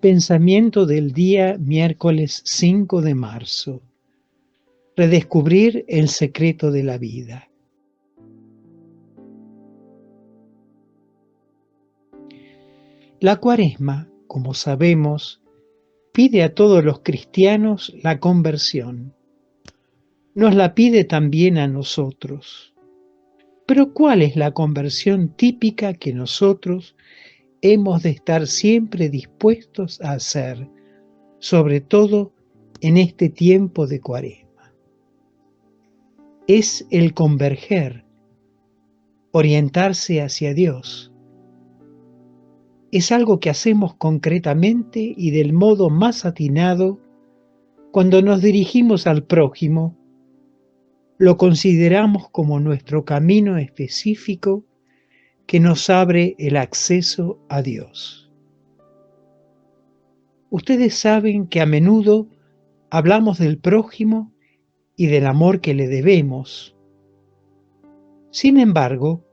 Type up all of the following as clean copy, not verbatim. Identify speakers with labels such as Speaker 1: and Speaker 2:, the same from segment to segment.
Speaker 1: Pensamiento del día miércoles 5 de marzo. Redescubrir el secreto de la vida. La Cuaresma, como sabemos, pide a todos los cristianos la conversión. Nos la pide también a nosotros. Pero ¿cuál es la conversión típica que nosotros hemos de estar siempre dispuestos a hacer, sobre todo en este tiempo de Cuaresma? Es el converger, orientarse hacia Dios. Es algo que hacemos concretamente y del modo más atinado cuando nos dirigimos al prójimo. Lo consideramos como nuestro camino específico que nos abre el acceso a Dios. Ustedes saben que a menudo hablamos del prójimo y del amor que le debemos. Sin embargo,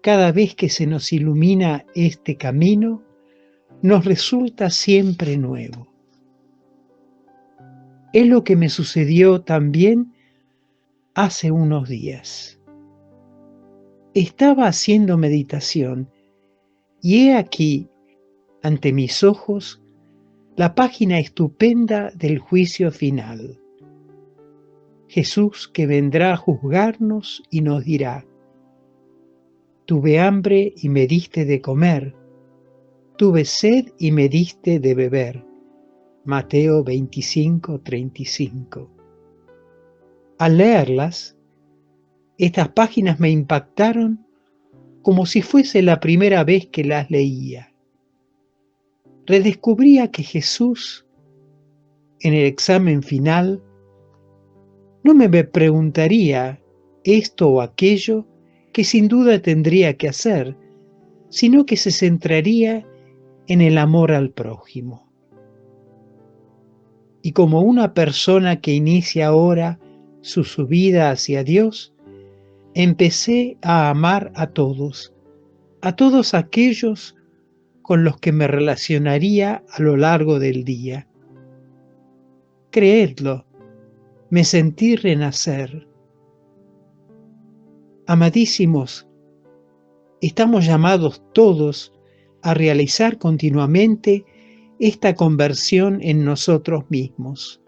Speaker 1: cada vez que se nos ilumina este camino, nos resulta siempre nuevo. Es lo que me sucedió también hace unos días. Estaba haciendo meditación y he aquí, ante mis ojos, la página estupenda del juicio final. Jesús que vendrá a juzgarnos y nos dirá: tuve hambre y me diste de comer, tuve sed y me diste de beber. Mateo 25:35. Al leerlas, estas páginas me impactaron como si fuese la primera vez que las leía. Redescubría que Jesús, en el examen final, no me preguntaría esto o aquello que sin duda tendría que hacer, sino que se centraría en el amor al prójimo. Y como una persona que inicia ahora su subida hacia Dios, empecé a amar a todos aquellos con los que me relacionaría a lo largo del día. Creedlo, me sentí renacer. Amadísimos, estamos llamados todos a realizar continuamente esta conversión en nosotros mismos.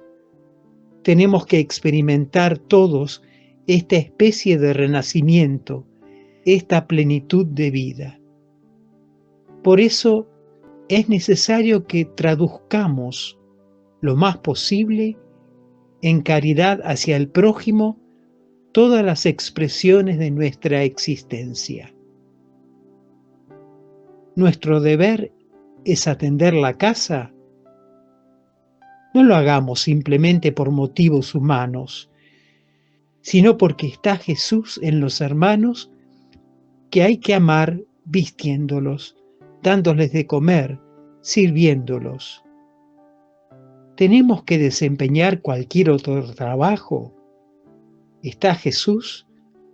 Speaker 1: Tenemos que experimentar todos esta especie de renacimiento, esta plenitud de vida. Por eso es necesario que traduzcamos lo más posible en caridad hacia el prójimo todas las expresiones de nuestra existencia. Nuestro deber es atender la casa. No lo hagamos simplemente por motivos humanos, sino porque está Jesús en los hermanos que hay que amar vistiéndolos, dándoles de comer, sirviéndolos. ¿Tenemos que desempeñar cualquier otro trabajo? Está Jesús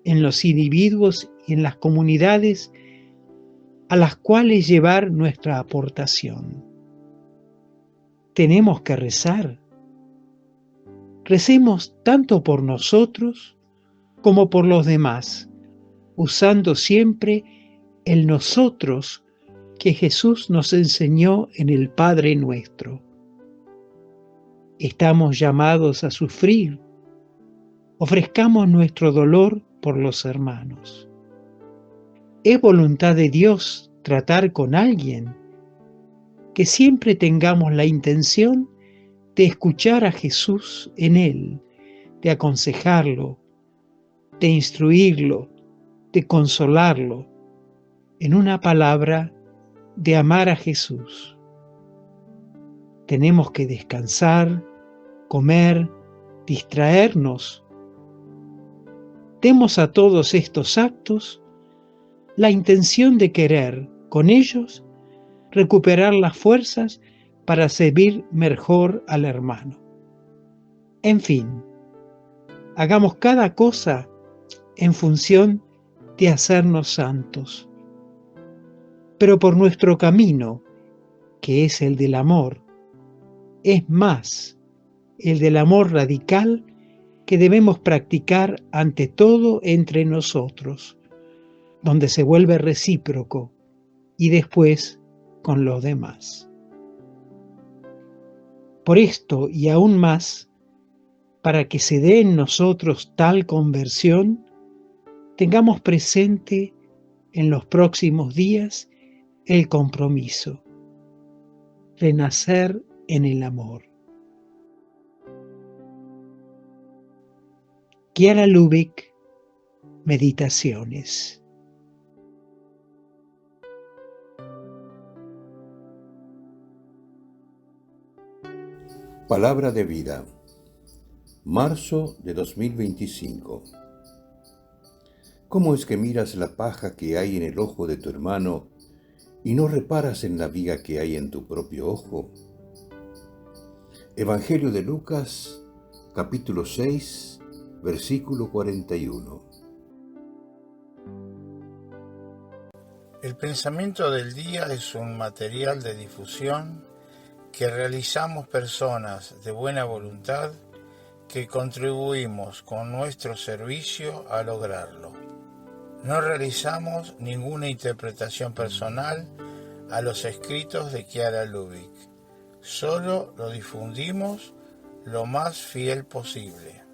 Speaker 1: en los individuos y en las comunidades a las cuales llevar nuestra aportación. Tenemos que rezar. Recemos tanto por nosotros como por los demás, usando siempre el nosotros que Jesús nos enseñó en el Padre Nuestro. Estamos llamados a sufrir. Ofrezcamos nuestro dolor por los hermanos. ¿Es voluntad de Dios tratar con alguien? Que siempre tengamos la intención de escuchar a Jesús en él, de aconsejarlo, de instruirlo, de consolarlo, en una palabra, de amar a Jesús. Tenemos que descansar, comer, distraernos. Demos a todos estos actos la intención de querer, con ellos, recuperar las fuerzas para servir mejor al hermano. En fin, hagamos cada cosa en función de hacernos santos. Pero por nuestro camino que es el del amor. Es más, el del amor radical que debemos practicar ante todo entre nosotros, donde se vuelve recíproco y después con los demás. Por esto y aún más, para que se dé en nosotros tal conversión, tengamos presente en los próximos días el compromiso, renacer en el amor. Chiara Lubich, Meditaciones.
Speaker 2: Palabra de vida. Marzo de 2025. ¿Cómo es que miras la paja que hay en el ojo de tu hermano y no reparas en la viga que hay en tu propio ojo? Evangelio de Lucas, capítulo 6, versículo 41.
Speaker 3: El pensamiento del día es un material de difusión que realizamos personas de buena voluntad que contribuimos con nuestro servicio a lograrlo. No realizamos ninguna interpretación personal a los escritos de Chiara Lubich, solo lo difundimos lo más fiel posible.